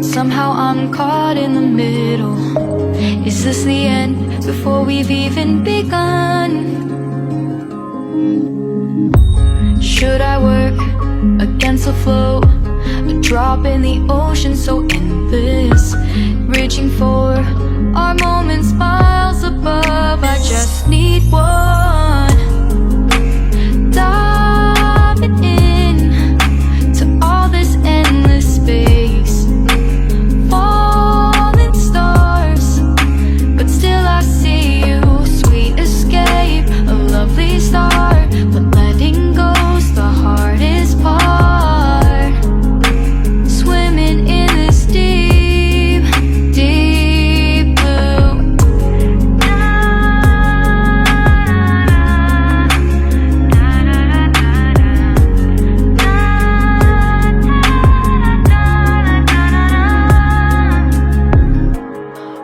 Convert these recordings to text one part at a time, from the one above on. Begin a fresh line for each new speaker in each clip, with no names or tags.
Somehow I'm caught in the middle. Is this the end before we've even begun? Should I work against the flow? A drop in the ocean so endless, reaching for our moments miles above. I just need one. Diving in to all this endless space, falling stars, but still I see you. Sweet escape, a lovely start, but letting go's the hardest part. Swimming in this deep, deep blue.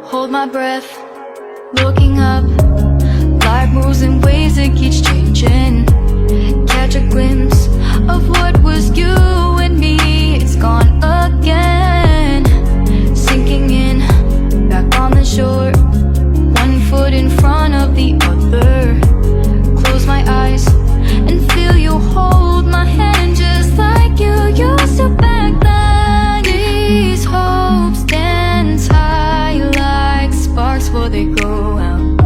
Hold my breath, looking up. Life moves in ways that keeps changing. Catch a glimpse of what was you and me. It's gone again. Sinking in, back on the shore. One foot in front of the other. Close my eyes and feel you hold my hand just like you used to back then. These hopes dance high like sparks before they go out.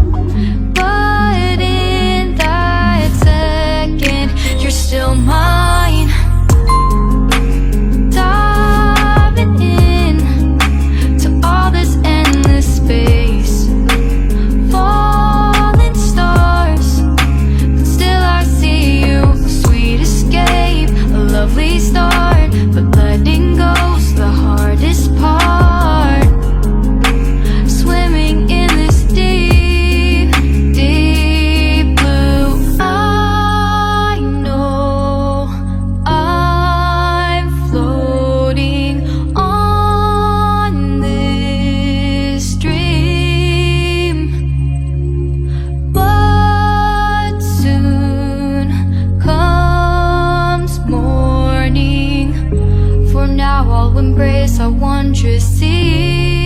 But in that second, you're still mine. Diving in to all this endless space, falling stars, but still I see you. A sweet escape, a lovely start, but letting go's the hardest part. Swimming in this deep, deep blue. I know I'm floating on this dream, but soon comes morning. For now I'll embrace our wondrous sea.